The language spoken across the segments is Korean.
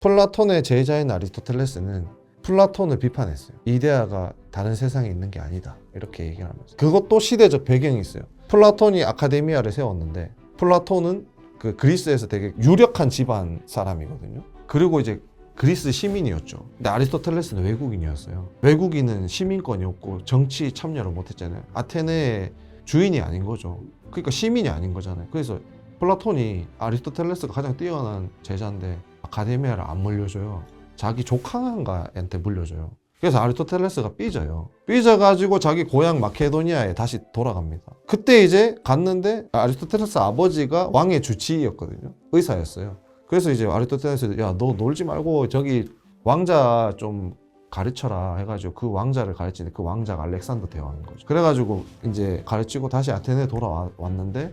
플라톤의 제자인 아리스토텔레스는 플라톤을 비판했어요. 이데아가 다른 세상에 있는 게 아니다, 이렇게 얘기를 하면서. 그것도 시대적 배경이 있어요. 플라톤이 아카데미아를 세웠는데, 플라톤은 그 그리스에서 되게 유력한 집안 사람이거든요. 그리고 이제 그리스 시민이었죠. 근데 아리스토텔레스는 외국인이었어요. 외국인은 시민권이 없고 정치 참여를 못했잖아요. 아테네의 주인이 아닌 거죠. 그러니까 시민이 아닌 거잖아요. 그래서 플라톤이 아리스토텔레스가 가장 뛰어난 제자인데 아카데미아를 안 물려줘요. 자기 조카한테 물려줘요. 그래서 아리스토텔레스가 삐져요. 삐져가지고 자기 고향 마케도니아에 다시 돌아갑니다. 그때 이제 갔는데 아리스토텔레스 아버지가 왕의 주치의였거든요. 의사였어요. 그래서 이제 아리스토텔레스, 야, 너 놀지 말고 저기 왕자 좀 가르쳐라 해가지고 그 왕자를 가르치는데, 그 왕자가 알렉산더 대왕인 거죠. 그래가지고 이제 가르치고 다시 아테네에 돌아왔는데,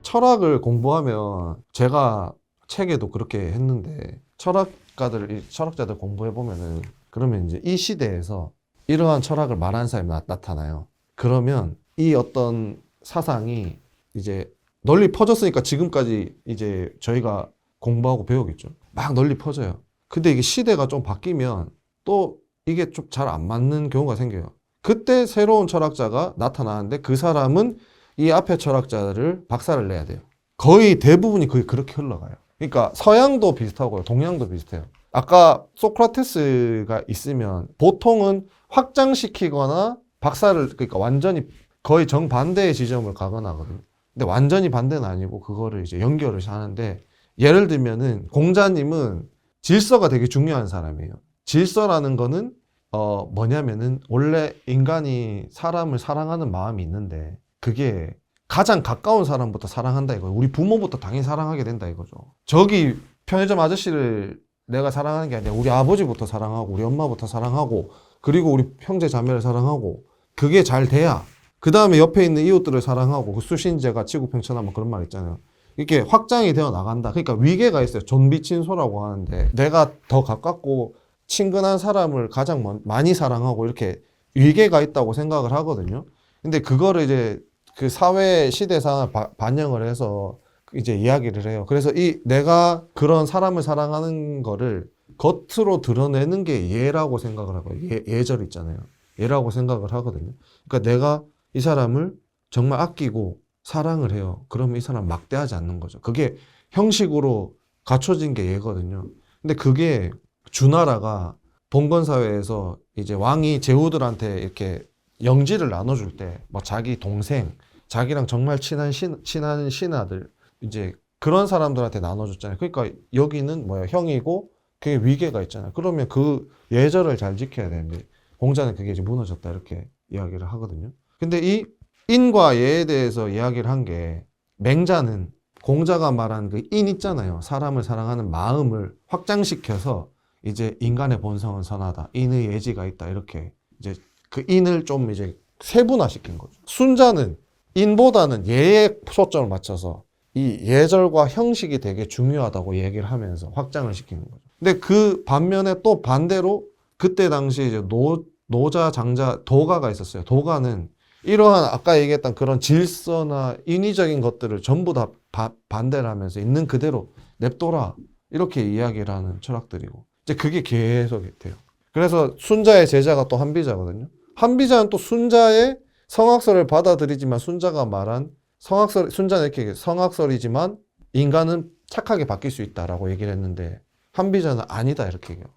철학을 공부하면, 제가 책에도 그렇게 했는데, 철학자들 공부해 보면은, 그러면 이제 이 시대에서 이러한 철학을 말하는 사람이 나타나요. 그러면 이 어떤 사상이 이제 널리 퍼졌으니까 지금까지 이제 저희가 공부하고 배우겠죠. 막 널리 퍼져요. 근데 이게 시대가 좀 바뀌면 또 이게 좀 잘 안 맞는 경우가 생겨요. 그때 새로운 철학자가 나타나는데, 그 사람은 이 앞에 철학자를 박살을 내야 돼요. 거의 대부분이 거의 그렇게 흘러가요. 그러니까 서양도 비슷하고요, 동양도 비슷해요. 아까 소크라테스가 있으면 보통은 확장시키거나 박살을, 그러니까 완전히 거의 정반대의 지점을 가거나 하거든요. 근데 완전히 반대는 아니고 그거를 이제 연결을 하는데, 예를 들면은 공자님은 질서가 되게 중요한 사람이에요. 질서라는 거는 뭐냐면은, 원래 인간이 사람을 사랑하는 마음이 있는데 그게 가장 가까운 사람부터 사랑한다 이거예요. 우리 부모부터 당연히 사랑하게 된다 이거죠. 저기 편의점 아저씨를 내가 사랑하는 게 아니라 우리 아버지부터 사랑하고 우리 엄마부터 사랑하고 그리고 우리 형제 자매를 사랑하고, 그게 잘 돼야 그 다음에 옆에 있는 이웃들을 사랑하고, 그 수신제가 지구평천하면 그런 말 있잖아요. 이렇게 확장이 되어 나간다. 그러니까 위계가 있어요. 존비친소라고 하는데, 내가 더 가깝고 친근한 사람을 가장 많이 사랑하고 이렇게 위계가 있다고 생각을 하거든요. 근데 그거를 이제 그 사회 시대상을 반영을 해서 이제 이야기를 해요. 그래서 내가 그런 사람을 사랑하는 거를 겉으로 드러내는 게 예라고 생각을 하고, 예절 있잖아요. 예라고 생각을 하거든요. 그러니까 내가 이 사람을 정말 아끼고 사랑을 해요. 그러면 이 사람 막대하지 않는 거죠. 그게 형식으로 갖춰진 게 예거든요. 근데 그게 주나라가 봉건사회에서 이제 왕이 제후들한테 이렇게 영지를 나눠줄 때, 뭐 자기 동생, 자기랑 정말 친한 신하들, 이제 그런 사람들한테 나눠줬잖아요. 그러니까 여기는 뭐야, 형이고 그게 위계가 있잖아요. 그러면 그 예절을 잘 지켜야 되는데, 공자는 그게 이제 무너졌다 이렇게 이야기를 하거든요. 근데 이 인과 예에 대해서 이야기를 한 게, 맹자는 공자가 말한 그 인 있잖아요. 사람을 사랑하는 마음을 확장시켜서 이제 인간의 본성은 선하다, 인의 예지가 있다, 이렇게 이제 그 인을 좀 이제 세분화시킨 거죠. 순자는 인보다는 예에 초점을 맞춰서 이 예절과 형식이 되게 중요하다고 얘기를 하면서 확장을 시키는 거죠. 근데 그 반면에 또 반대로 그때 당시에 이제 노자, 장자, 도가가 있었어요. 도가는 이러한 아까 얘기했던 그런 질서나 인위적인 것들을 전부 다 반대를 하면서 있는 그대로 냅둬라, 이렇게 이야기를 하는 철학들이고, 이제 그게 계속 돼요. 그래서 순자의 제자가 또 한비자거든요. 한비자는 또 순자의 성악설을 받아들이지만, 순자가 말한 순자는 이렇게 얘기해요. 성악설이지만 인간은 착하게 바뀔 수 있다라고 얘기를 했는데, 한비자는 아니다 이렇게 얘기해요.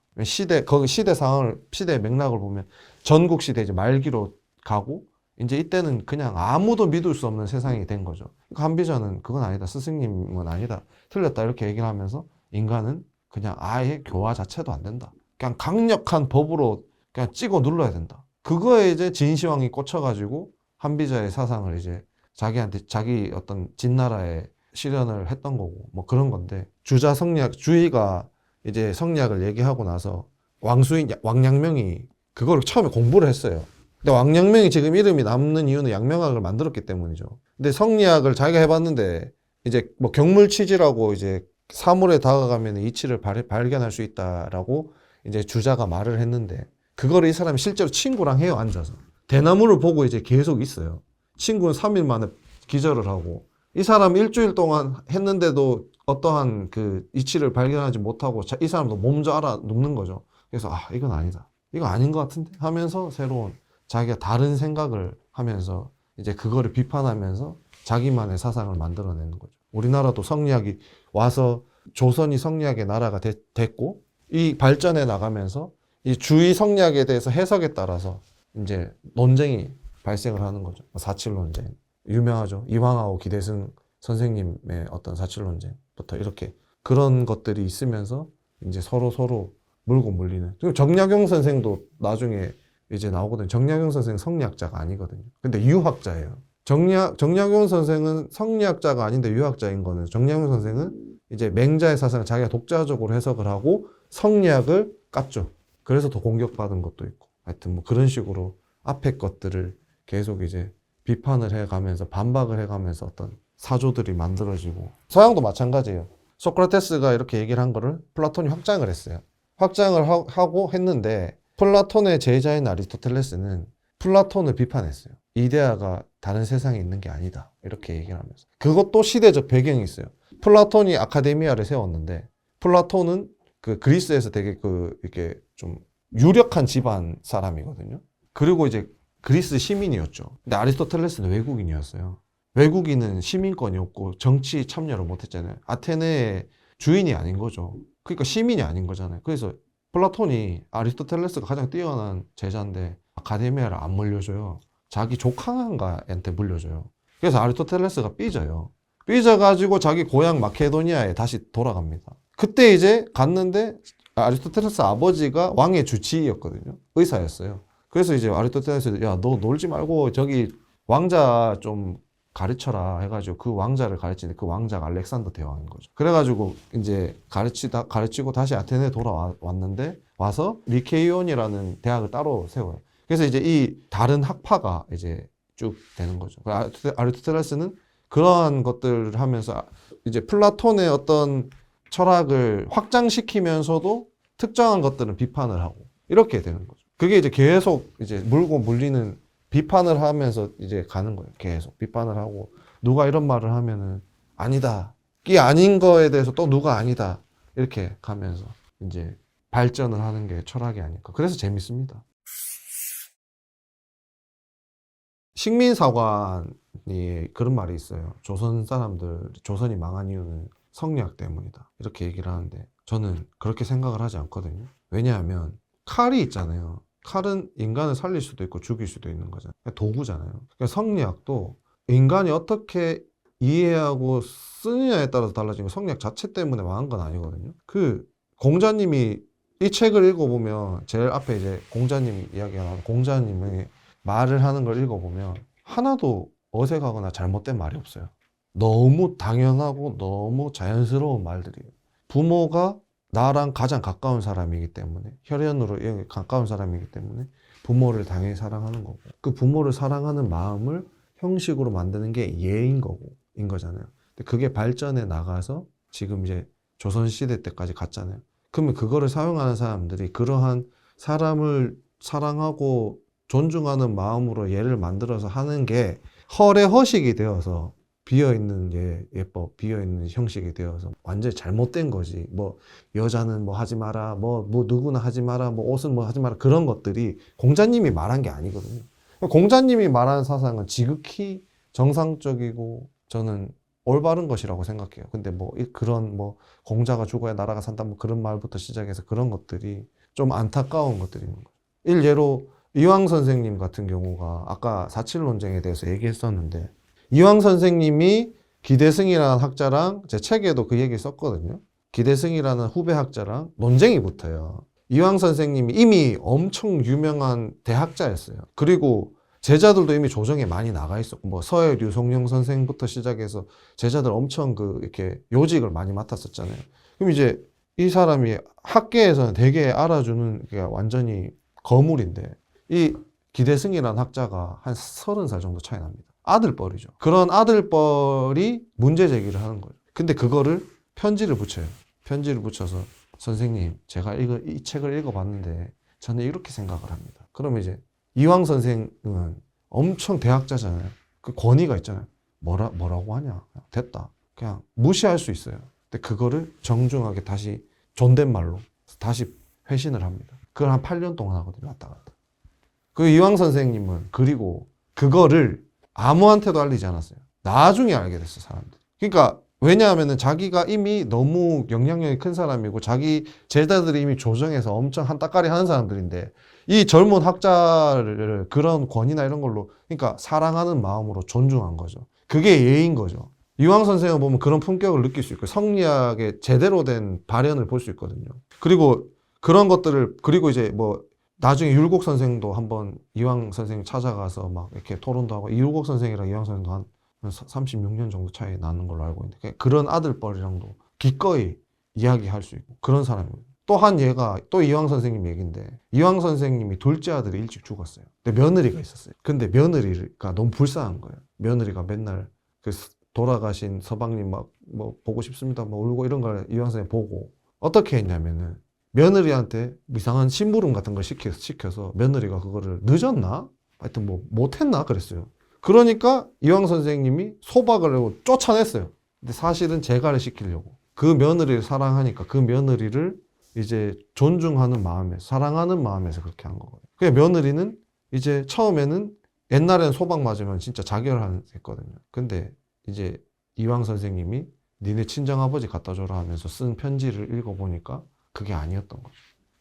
거기 시대 상황을, 시대의 맥락을 보면 전국 시대 이제 말기로 가고, 이제 이때는 그냥 아무도 믿을 수 없는 세상이 된 거죠. 그러니까 한비자는 그건 아니다, 스승님은 아니다, 틀렸다, 이렇게 얘기를 하면서 인간은 그냥 아예 교화 자체도 안 된다, 그냥 강력한 법으로 그냥 찍어 눌러야 된다. 그거에 이제 진시황이 꽂혀가지고 한비자의 사상을 이제 자기 어떤 진나라에 실현을 했던 거고, 뭐 그런 건데, 주의가 이제 성리학을 얘기하고 나서 왕양명이 그거를 처음에 공부를 했어요. 근데 왕양명이 지금 이름이 남는 이유는 양명학을 만들었기 때문이죠. 근데 성리학을 자기가 해봤는데, 이제 뭐 경물치지라고 이제 사물에 다가가면 이치를 발견할 수 있다라고 이제 주자가 말을 했는데, 그거를 이 사람이 실제로 친구랑 해요, 앉아서. 대나무를 보고 이제 계속 있어요. 친구는 3일 만에 기절을 하고, 이 사람 일주일 동안 했는데도 어떠한 그 이치를 발견하지 못하고 이 사람도 먼저 알아눕는 거죠. 그래서 이건 아니다. 이거 아닌 것 같은데 하면서 새로운 자기가 다른 생각을 하면서 이제 그거를 비판하면서 자기만의 사상을 만들어내는 거죠. 우리나라도 성리학이 와서 조선이 성리학의 나라가 됐고 이 발전해 나가면서 이 주의 성리학에 대해서 해석에 따라서 이제 논쟁이 발생을 하는 거죠. 4.7 논쟁. 유명하죠. 이황하오 기대승 선생님의 어떤 4.7 논쟁부터 이렇게 그런 것들이 있으면서 이제 서로 물고 물리는. 그리고 정약용 선생도 나중에 이제 나오거든요. 정약용 선생은 성리학자가 아니거든요. 근데 유학자예요. 정약용 선생은 성리학자가 아닌데 유학자인 거는 정약용 선생은 이제 맹자의 사상을 자기가 독자적으로 해석을 하고 성리학을 깠죠. 그래서 더 공격받은 것도 있고. 하여튼 뭐 그런 식으로 앞에 것들을 계속 이제 비판을 해가면서 반박을 해가면서 어떤 사조들이 만들어지고 서양도 마찬가지예요. 소크라테스가 이렇게 얘기를 한 거를 플라톤이 확장을 했어요. 확장을 하고 했는데 플라톤의 제자인 아리스토텔레스는 플라톤을 비판했어요. 이데아가 다른 세상에 있는 게 아니다. 이렇게 얘기를 하면서. 그것도 시대적 배경이 있어요. 플라톤이 아카데미아를 세웠는데 플라톤은 그 그리스에서 되게 이렇게 좀 유력한 집안 사람이거든요. 그리고 이제 그리스 시민이었죠. 근데 아리스토텔레스는 외국인이었어요. 외국인은 시민권이 없고 정치 참여를 못했잖아요. 아테네의 주인이 아닌 거죠. 그러니까 시민이 아닌 거잖아요. 그래서 플라톤이 아리스토텔레스가 가장 뛰어난 제자인데 아카데미아를 안 물려줘요. 자기 조카한가한테 물려줘요. 그래서 아리스토텔레스가 삐져요. 삐져가지고 자기 고향 마케도니아에 다시 돌아갑니다. 그때 이제 갔는데 아리스토텔레스 아버지가 왕의 주치의였거든요. 의사였어요. 그래서 이제 아리스토텔레스 야, 너 놀지 말고 저기 왕자 좀 가르쳐라 해가지고 그 왕자를 가르치는데 그 왕자가 알렉산더 대왕인 거죠. 그래가지고 이제 가르치고 다시 아테네에 돌아왔는데 와서 리케이온이라는 대학을 따로 세워요. 그래서 이제 이 다른 학파가 이제 쭉 되는 거죠. 아리스토텔레스는 그러한 것들을 하면서 이제 플라톤의 어떤 철학을 확장시키면서도 특정한 것들은 비판을 하고 이렇게 되는 거죠. 그게 이제 계속 이제 물고 물리는 비판을 하면서 이제 가는 거예요. 계속 비판을 하고 누가 이런 말을 하면은 아니다. 이 아닌 거에 대해서 또 누가 아니다. 이렇게 가면서 이제 발전을 하는 게 철학이 아닐까. 그래서 재밌습니다. 식민사관이 그런 말이 있어요. 조선 사람들, 조선이 망한 이유는 성리학 때문이다. 이렇게 얘기를 하는데 저는 그렇게 생각을 하지 않거든요. 왜냐하면 칼이 있잖아요. 칼은 인간을 살릴 수도 있고 죽일 수도 있는 거잖아요. 도구잖아요. 그러니까 성리학도 인간이 어떻게 이해하고 쓰느냐에 따라서 달라지는 거 성리학 자체 때문에 망한 건 아니거든요. 그 공자님이 이 책을 읽어보면 제일 앞에 이제 공자님 이야기가 나오는 공자님의 말을 하는 걸 읽어보면 하나도 어색하거나 잘못된 말이 없어요. 너무 당연하고 너무 자연스러운 말들이에요. 부모가 나랑 가장 가까운 사람이기 때문에 혈연으로 가까운 사람이기 때문에 부모를 당연히 사랑하는 거고 그 부모를 사랑하는 마음을 형식으로 만드는 게 예인 거고 인 거잖아요. 근데 그게 발전해 나가서 지금 이제 조선시대 때까지 갔잖아요. 그러면 그거를 사용하는 사람들이 그러한 사람을 사랑하고 존중하는 마음으로 예를 만들어서 하는 게 헐의 허식이 되어서 비어있는 예법, 비어있는 형식이 되어서 완전히 잘못된 거지. 뭐 여자는 뭐 하지 마라, 뭐 누구나 하지 마라, 뭐 옷은 뭐 하지 마라 그런 것들이 공자님이 말한 게 아니거든요. 공자님이 말하는 사상은 지극히 정상적이고 저는 올바른 것이라고 생각해요. 근데 뭐 그런 뭐 공자가 죽어야 나라가 산다 뭐 그런 말부터 시작해서 그런 것들이 좀 안타까운 것들이 있는 거죠. 일예로 이황 선생님 같은 경우가 아까 4.7 논쟁에 대해서 얘기했었는데 이황 선생님이 기대승이라는 학자랑 제 책에도 그 얘기 썼거든요. 기대승이라는 후배 학자랑 논쟁이 붙어요. 이황 선생님이 이미 엄청 유명한 대학자였어요. 그리고 제자들도 이미 조정에 많이 나가 있었고, 뭐 서해 류송룡 선생부터 시작해서 제자들 엄청 이렇게 요직을 많이 맡았었잖아요. 그럼 이제 이 사람이 학계에서는 되게 알아주는 게 완전히 거물인데, 이 기대승이라는 학자가 한 30살 정도 차이 납니다. 아들뻘이죠. 그런 아들뻘이 문제 제기를 하는 거예요. 근데 그거를 편지를 붙여요. 편지를 붙여서 선생님, 제가 이 책을 읽어봤는데 저는 이렇게 생각을 합니다. 그러면 이제 이황 선생은 엄청 대학자잖아요. 그 권위가 있잖아요. 뭐라고 하냐? 됐다. 그냥 무시할 수 있어요. 근데 그거를 정중하게 다시 존댓말로 다시 회신을 합니다. 그걸 한 8년 동안 하거든요. 왔다 갔다. 그 이황 선생님은 그리고 그거를 아무한테도 알리지 않았어요. 나중에 알게 됐어, 사람들. 그러니까 왜냐하면은 자기가 이미 너무 영향력이 큰 사람이고 자기 제자들이 이미 조정해서 엄청 한따까리 하는 사람들인데 이 젊은 학자를 그런 권위나 이런 걸로 그러니까 사랑하는 마음으로 존중한 거죠. 그게 예인 거죠. 이황 선생을 보면 그런 품격을 느낄 수 있고 성리학의 제대로 된 발현을 볼 수 있거든요. 그리고 그런 것들을 그리고 이제 뭐 나중에 율곡 선생도 한번 이황 선생 찾아가서 막 이렇게 토론도 하고 율곡 선생이랑 이황 선생도 한 36년 정도 차이 나는 걸로 알고 있는데 그런 아들뻘이랑도 기꺼이 이야기할 수 있고 그런 사람이에요. 또 한 얘가 또 이황 선생님 얘기인데 이황 선생님이 둘째 아들이 일찍 죽었어요. 근데 며느리가 있었어요. 근데 며느리가 너무 불쌍한 거예요. 며느리가 맨날 그 돌아가신 서방님 막 뭐 보고 싶습니다 뭐 울고 이런 걸 이황 선생님 보고 어떻게 했냐면은 며느리한테 이상한 심부름 같은 걸 시켜서 며느리가 그거를 늦었나? 하여튼 뭐 못했나? 그랬어요. 그러니까 이황 선생님이 소박을 하고 쫓아냈어요. 근데 사실은 재가를 시키려고. 그 며느리를 사랑하니까 그 며느리를 이제 존중하는 마음에서, 사랑하는 마음에서 그렇게 한 거거든요. 그 며느리는 이제 처음에는 옛날에는 소박 맞으면 진짜 자결했거든요. 근데 이제 이황 선생님이 니네 친정아버지 갖다 줘라 하면서 쓴 편지를 읽어보니까 그게 아니었던 거죠.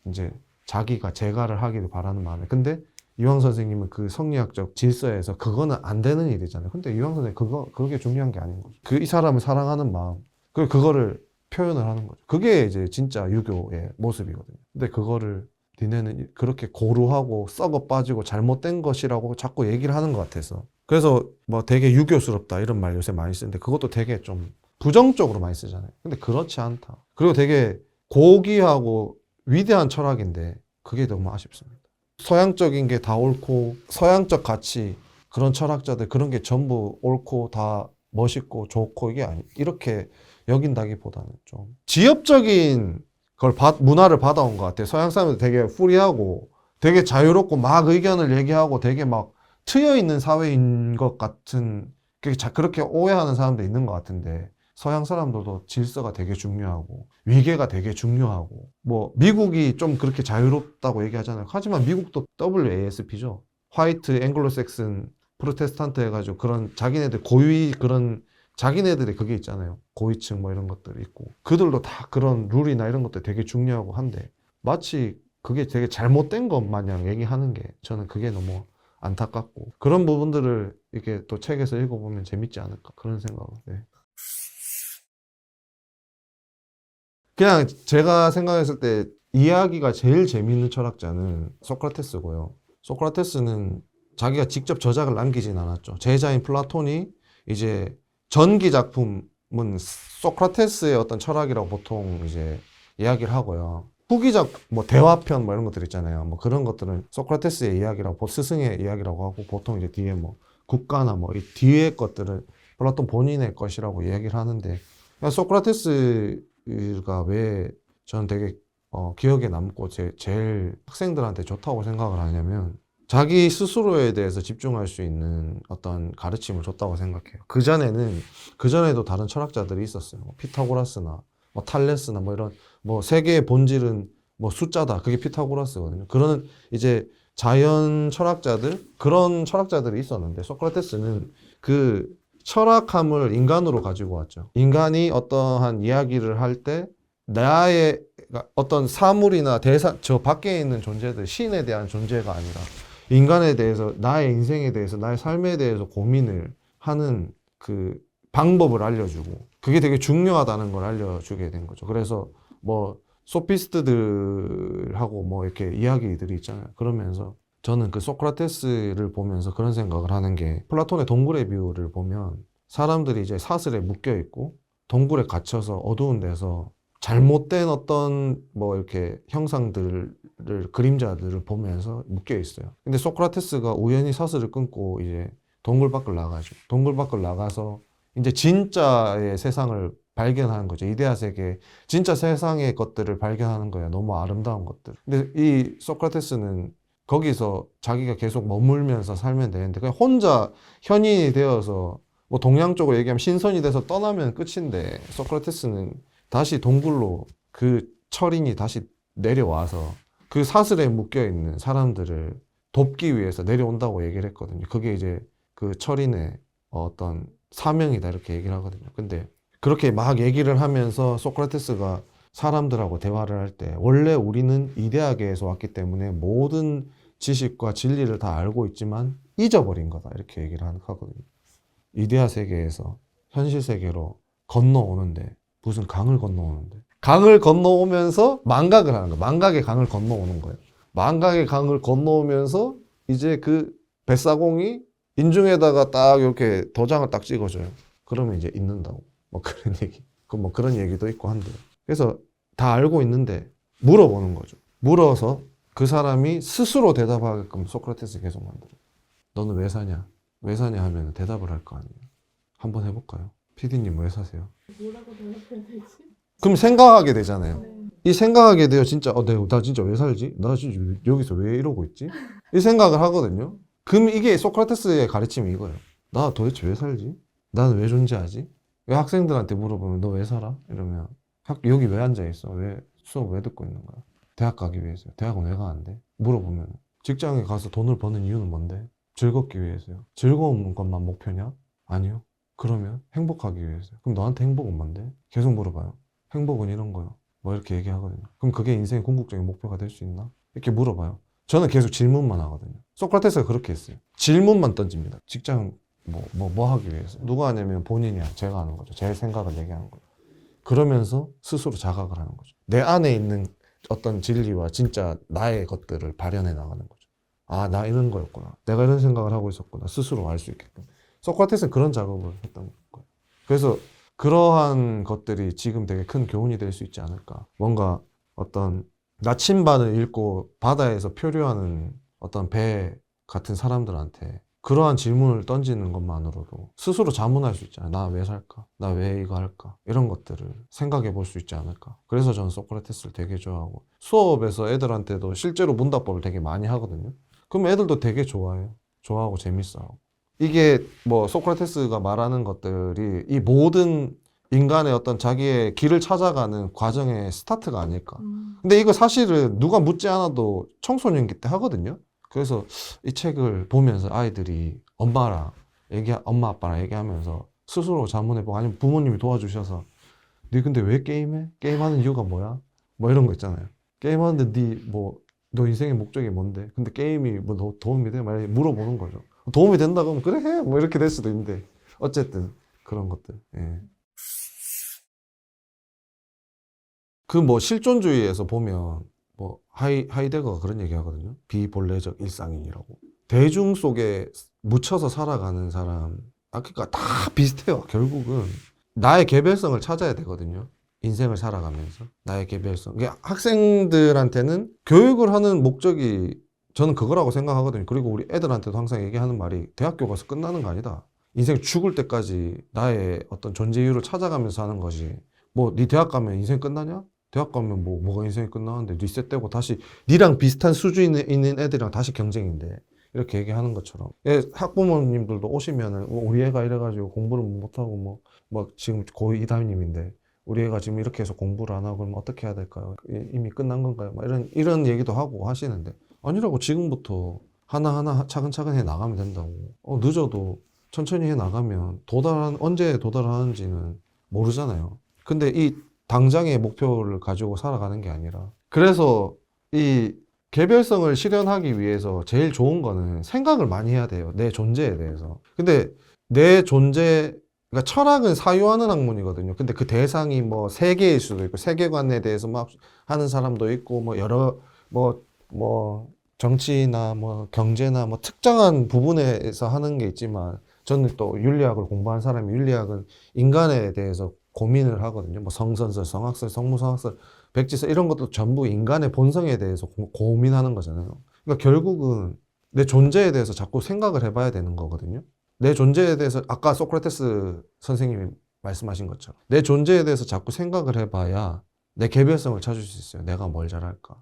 이제 자기가 재가를 하기를 바라는 마음에. 근데 이황 선생님은 그 성리학적 질서에서 그거는 안 되는 일이잖아요. 근데 이황 선생님 그게 중요한 게 아닌 거죠. 이 사람을 사랑하는 마음. 그리고 그거를 표현을 하는 거죠. 그게 이제 진짜 유교의 모습이거든요. 근데 그거를 니네는 그렇게 고루하고 썩어 빠지고 잘못된 것이라고 자꾸 얘기를 하는 것 같아서. 그래서 뭐 되게 유교스럽다 이런 말 요새 많이 쓰는데 그것도 되게 좀 부정적으로 많이 쓰잖아요. 근데 그렇지 않다. 그리고 되게 고귀하고 위대한 철학인데 그게 너무 아쉽습니다. 서양적인 게 다 옳고 서양적 가치 그런 철학자들 그런 게 전부 옳고 다 멋있고 좋고 이게 아니 이렇게 여긴다기보다는 좀 지엽적인 걸 문화를 받아온 것 같아요. 서양 사람들 되게 프리하고 되게 자유롭고 막 의견을 얘기하고 되게 막 트여 있는 사회인 것 같은 그렇게 오해하는 사람도 있는 것 같은데 서양 사람들도 질서가 되게 중요하고 위계가 되게 중요하고 뭐 미국이 좀 그렇게 자유롭다고 얘기하잖아요. 하지만 미국도 WASP죠. 화이트 앵글로색슨 프로테스탄트 해가지고 그런 자기네들 고위 그런 자기네들의 그게 있잖아요. 고위층 뭐 이런 것들이 있고 그들도 다 그런 룰이나 이런 것들 되게 중요하고 한데 마치 그게 되게 잘못된 것 마냥 얘기하는 게 저는 그게 너무 안타깝고 그런 부분들을 이렇게 또 책에서 읽어보면 재밌지 않을까 그런 생각을 네. 그냥 제가 생각했을 때 이야기가 제일 재미있는 철학자는 소크라테스고요. 소크라테스는 자기가 직접 저작을 남기진 않았죠. 제자인 플라톤이 이제 전기 작품은 소크라테스의 어떤 철학이라고 보통 이제 이야기를 하고요. 후기작 뭐 대화편 뭐 이런 것들 있잖아요. 뭐 그런 것들은 소크라테스의 이야기라고 스승의 이야기라고 하고 보통 이제 뒤에 뭐 국가나 뭐 이 뒤에 것들을 플라톤 본인의 것이라고 이야기를 하는데 소크라테스가 왜 저는 되게 기억에 남고 제일 학생들한테 좋다고 생각을 하냐면 자기 스스로에 대해서 집중할 수 있는 어떤 가르침을 줬다고 생각해요. 그전에도 다른 철학자들이 있었어요. 뭐 피타고라스나 뭐 탈레스나 뭐 이런 뭐 세계의 본질은 뭐 숫자다. 그게 피타고라스거든요. 그런 이제 자연 철학자들 그런 철학자들이 있었는데 소크라테스는 그 철학함을 인간으로 가지고 왔죠. 인간이 어떠한 이야기를 할 때 나의 어떤 사물이나 대상 저 밖에 있는 존재들 신에 대한 존재가 아니라 인간에 대해서 나의 인생에 대해서 나의 삶에 대해서 고민을 하는 그 방법을 알려주고 그게 되게 중요하다는 걸 알려주게 된 거죠. 그래서 뭐 소피스트들하고 뭐 이렇게 이야기들이 있잖아요. 그러면서 저는 그 소크라테스를 보면서 그런 생각을 하는 게 플라톤의 동굴의 비유를 보면 사람들이 이제 사슬에 묶여 있고 동굴에 갇혀서 어두운 데서 잘못된 어떤 뭐 이렇게 형상들을 그림자들을 보면서 묶여 있어요. 근데 소크라테스가 우연히 사슬을 끊고 이제 동굴 밖을 나가죠. 동굴 밖을 나가서 이제 진짜의 세상을 발견하는 거죠. 이데아 세계, 진짜 세상의 것들을 발견하는 거예요. 너무 아름다운 것들. 근데 이 소크라테스는 거기서 자기가 계속 머물면서 살면 되는데 그냥 혼자 현인이 되어서 뭐 동양 쪽으로 얘기하면 신선이 돼서 떠나면 끝인데 소크라테스는 다시 동굴로 그 철인이 다시 내려와서 그 사슬에 묶여 있는 사람들을 돕기 위해서 내려온다고 얘기를 했거든요. 그게 이제 그 철인의 어떤 사명이다 이렇게 얘기를 하거든요. 근데 그렇게 막 얘기를 하면서 소크라테스가 사람들하고 대화를 할 때 원래 우리는 이데아계에서 왔기 때문에 모든 지식과 진리를 다 알고 있지만 잊어버린 거다 이렇게 얘기를 하거든요. 이데아 세계에서 현실 세계로 건너오는데 무슨 강을 건너오는데 강을 건너오면서 망각을 하는 거예요. 망각의 강을 건너오는 거예요. 망각의 강을 건너오면서 이제 그 뱃사공이 인중에다가 딱 이렇게 도장을 딱 찍어줘요. 그러면 이제 잊는다고. 뭐 그런 얘기. 뭐 그런 얘기도 있고 한데. 그래서 다 알고 있는데 물어보는 거죠. 물어서 그 사람이 스스로 대답하게끔 소크라테스 계속 만들어요. 너는 왜 사냐? 왜 사냐 하면 대답을 할 거 아니에요. 한번 해볼까요? PD님 왜 사세요? 뭐라고 대답해야 되지? 그럼 생각하게 되잖아요. 네. 이 생각하게 돼요. 진짜 나 진짜 왜 살지? 나 진짜 여기서 왜 이러고 있지? 이 생각을 하거든요. 그럼 이게 소크라테스의 가르침이 이거예요. 나 도대체 왜 살지? 나는 왜 존재하지? 왜 학생들한테 물어보면 너 왜 살아? 이러면 여기 왜 앉아 있어? 왜 수업 왜 듣고 있는 거야? 대학 가기 위해서요. 대학은 왜 가는데? 물어보면 직장에 가서 돈을 버는 이유는 뭔데? 즐겁기 위해서요. 즐거운 것만 목표냐? 아니요. 그러면 행복하기 위해서요. 그럼 너한테 행복은 뭔데? 계속 물어봐요. 행복은 이런 거요. 뭐 이렇게 얘기하거든요. 그럼 그게 인생의 궁극적인 목표가 될 수 있나? 이렇게 물어봐요. 저는 계속 질문만 하거든요. 소크라테스가 그렇게 했어요. 질문만 던집니다. 직장 뭐 하기 위해서. 누가 하냐면 본인이야. 제가 하는 거죠. 제 생각을 얘기하는 거죠. 그러면서 스스로 자각을 하는 거죠. 내 안에 있는 어떤 진리와 진짜 나의 것들을 발현해 나가는 거죠. 아, 나 이런 거였구나. 내가 이런 생각을 하고 있었구나. 스스로 알 수 있게끔. 소크라테스는 그런 작업을 했던 거예요. 그래서 그러한 것들이 지금 되게 큰 교훈이 될 수 있지 않을까. 뭔가 어떤 나침반을 읽고 바다에서 표류하는 어떤 배 같은 사람들한테 그러한 질문을 던지는 것만으로도 스스로 자문할 수 있잖아요. 나 왜 살까? 나 왜 이거 할까? 이런 것들을 생각해 볼 수 있지 않을까. 그래서 저는 소크라테스를 되게 좋아하고 수업에서 애들한테도 실제로 문답법을 되게 많이 하거든요. 그럼 애들도 되게 좋아해요. 좋아하고 재밌어하고. 이게 뭐 소크라테스가 말하는 것들이 이 모든 인간의 어떤 자기의 길을 찾아가는 과정의 스타트가 아닐까. 근데 이거 사실은 누가 묻지 않아도 청소년기 때 하거든요. 그래서 이 책을 보면서 아이들이 엄마 아빠랑 얘기하면서 스스로 자문해보고 아니면 부모님이 도와주셔서 네 근데 왜 게임해? 게임하는 이유가 뭐야? 뭐 이런 거 있잖아요. 게임하는데 너 인생의 목적이 뭔데? 근데 게임이 뭐 너 도움이 돼? 만약에 물어보는 거죠. 도움이 된다 그러면 그래 해. 뭐 이렇게 될 수도 있는데 어쨌든 그런 것들. 예. 그 뭐 실존주의에서 보면 뭐 하이데거가 그런 얘기 하거든요. 비본래적 일상인이라고. 대중 속에 묻혀서 살아가는 사람, 그러니까 다 비슷해요. 결국은 나의 개별성을 찾아야 되거든요. 인생을 살아가면서 나의 개별성. 이게 학생들한테는 교육을 하는 목적이 저는 그거라고 생각하거든요. 그리고 우리 애들한테도 항상 얘기하는 말이 대학교 가서 끝나는 거 아니다. 인생 죽을 때까지 나의 어떤 존재 이유를 찾아가면서 하는 것이 뭐 네 대학 가면 인생 끝나냐? 대학 가면 뭐가 인생이 끝나는데 리셋 되고 다시 니랑 비슷한 수준에 있는 애들이랑 다시 경쟁인데 이렇게 얘기하는 것처럼 학부모님들도 오시면은 우리 애가 이래가지고 공부를 못하고 뭐 지금 고2 담임인데 우리 애가 지금 이렇게 해서 공부를 안 하고 그러면 어떻게 해야 될까요? 이미 끝난 건가요? 막 이런 얘기도 하고 하시는데 아니라고 지금부터 하나하나 차근차근 해 나가면 된다고. 늦어도 천천히 해 나가면 언제 도달하는지는 모르잖아요. 근데 이 당장의 목표를 가지고 살아가는 게 아니라 그래서 이 개별성을 실현하기 위해서 제일 좋은 거는 생각을 많이 해야 돼요. 내 존재에 대해서. 근데 내 존재, 그러니까 철학은 사유하는 학문이거든요. 근데 그 대상이 뭐 세계일 수도 있고 세계관에 대해서 막 하는 사람도 있고 뭐 여러 뭐 정치나 뭐 경제나 뭐 특정한 부분에서 하는 게 있지만 저는 또 윤리학을 공부한 사람이 윤리학은 인간에 대해서 고민을 하거든요. 뭐 성선설, 성학설, 성무성학설, 백지설 이런 것도 전부 인간의 본성에 대해서 고민하는 거잖아요. 그러니까 결국은 내 존재에 대해서 자꾸 생각을 해봐야 되는 거거든요. 내 존재에 대해서 아까 소크라테스 선생님이 말씀하신 것처럼 내 존재에 대해서 자꾸 생각을 해봐야 내 개별성을 찾을 수 있어요. 내가 뭘 잘할까?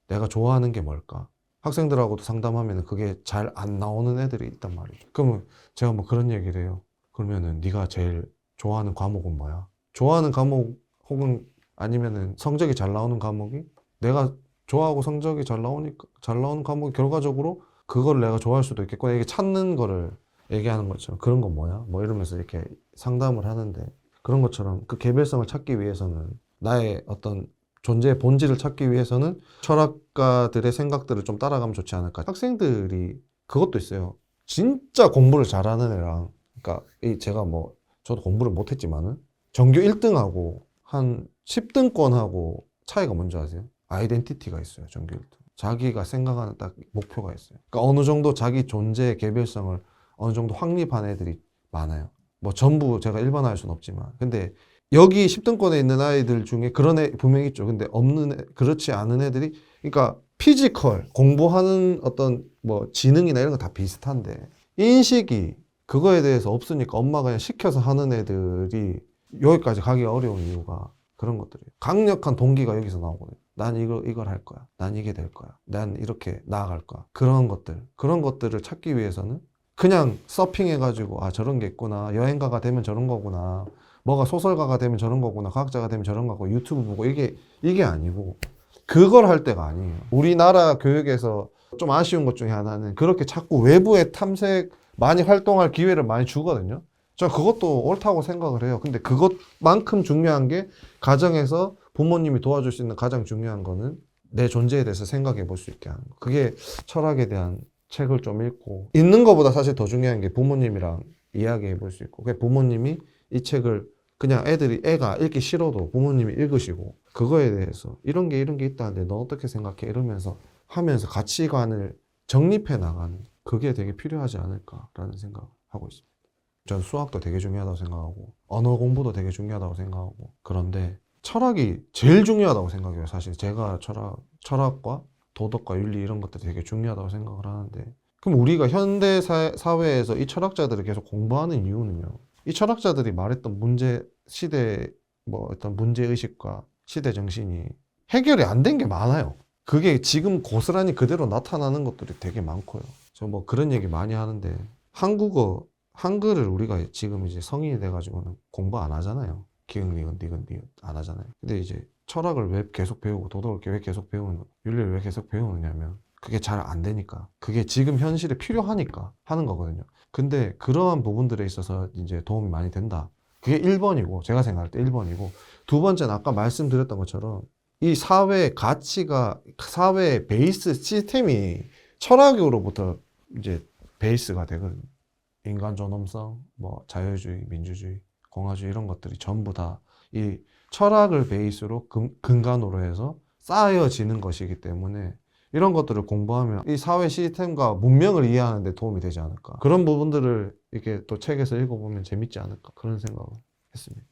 내가 좋아하는 게 뭘까? 학생들하고도 상담하면 그게 잘 안 나오는 애들이 있단 말이죠. 그러면 제가 뭐 그런 얘기를 해요. 그러면은 네가 제일 좋아하는 과목은 뭐야? 좋아하는 과목 혹은 아니면은 성적이 잘 나오는 과목이 내가 좋아하고 성적이 잘 나오니까 잘 나오는 과목이 결과적으로 그걸 내가 좋아할 수도 있겠구나. 이게 찾는 거를 얘기하는 것처럼 그런 건 뭐야? 뭐 이러면서 이렇게 상담을 하는데 그런 것처럼 그 개별성을 찾기 위해서는 나의 어떤 존재의 본질을 찾기 위해서는 철학가들의 생각들을 좀 따라가면 좋지 않을까. 학생들이 그것도 있어요. 진짜 공부를 잘하는 애랑 그러니까 제가 뭐 저도 공부를 못했지만은 전교 1등하고 한 10등권하고 차이가 뭔지 아세요? 아이덴티티가 있어요. 전교 1등. 자기가 생각하는 딱 목표가 있어요. 그러니까 어느 정도 자기 존재의 개별성을 어느 정도 확립한 애들이 많아요. 뭐 전부 제가 일반화할 수는 없지만. 근데 여기 10등권에 있는 아이들 중에 그런 애 분명히 있죠. 근데 없는 그렇지 않은 애들이 그러니까 피지컬, 공부하는 어떤 뭐 지능이나 이런 거 다 비슷한데 인식이 그거에 대해서 없으니까 엄마가 그냥 시켜서 하는 애들이 여기까지 가기가 어려운 이유가 그런 것들이에요. 강력한 동기가 여기서 나오거든요. 난 이걸 할 거야. 난 이게 될 거야. 난 이렇게 나아갈 거야. 그런 것들을 찾기 위해서는 그냥 서핑해가지고, 아, 저런 게 있구나. 여행가가 되면 저런 거구나. 뭐가 소설가가 되면 저런 거구나. 과학자가 되면 저런 거고. 유튜브 보고 이게 아니고, 그걸 할 때가 아니에요. 우리나라 교육에서 좀 아쉬운 것 중에 하나는 그렇게 자꾸 외부의 탐색, 많이 활동할 기회를 많이 주거든요. 저 그것도 옳다고 생각을 해요. 근데 그것만큼 중요한 게 가정에서 부모님이 도와줄 수 있는 가장 중요한 거는 내 존재에 대해서 생각해 볼 수 있게 하는 거. 그게 철학에 대한 책을 좀 읽고 읽는 것보다 사실 더 중요한 게 부모님이랑 이야기해 볼 수 있고 그 부모님이 이 책을 그냥 애가 읽기 싫어도 부모님이 읽으시고 그거에 대해서 이런 게 있다는데 너 어떻게 생각해? 이러면서 하면서 가치관을 정립해 나가는 그게 되게 필요하지 않을까라는 생각을 하고 있습니다. 전 수학도 되게 중요하다고 생각하고 언어 공부도 되게 중요하다고 생각하고 그런데 철학이 제일 중요하다고 생각해요. 사실 제가 철학과 도덕과 윤리 이런 것들이 되게 중요하다고 생각을 하는데 그럼 우리가 현대 사회에서 이 철학자들을 계속 공부하는 이유는요. 이 철학자들이 말했던 시대 뭐 어떤 문제의식과 시대 정신이 해결이 안 된 게 많아요. 그게 지금 고스란히 그대로 나타나는 것들이 되게 많고요. 저 뭐 그런 얘기 많이 하는데 한글을 우리가 지금 이제 성인이 돼가지고는 공부 안 하잖아요. 기억, 니은, 니은 안 하잖아요. 근데 이제 철학을 왜 계속 배우고 도덕을 왜 계속 배우는, 윤리를 왜 계속 배우느냐면 그게 잘 안 되니까. 그게 지금 현실에 필요하니까 하는 거거든요. 근데 그러한 부분들에 있어서 이제 도움이 많이 된다. 그게 1번이고, 제가 생각할 때 1번이고, 두 번째는 아까 말씀드렸던 것처럼 이 사회의 가치가, 사회의 베이스 시스템이 철학으로부터 이제 베이스가 되거든요. 인간 존엄성, 뭐 자유주의, 민주주의, 공화주의 이런 것들이 전부 다 이 철학을 베이스로 근간으로 해서 쌓여지는 것이기 때문에 이런 것들을 공부하면 이 사회 시스템과 문명을 이해하는 데 도움이 되지 않을까. 그런 부분들을 이렇게 또 책에서 읽어보면 재밌지 않을까. 그런 생각을 했습니다.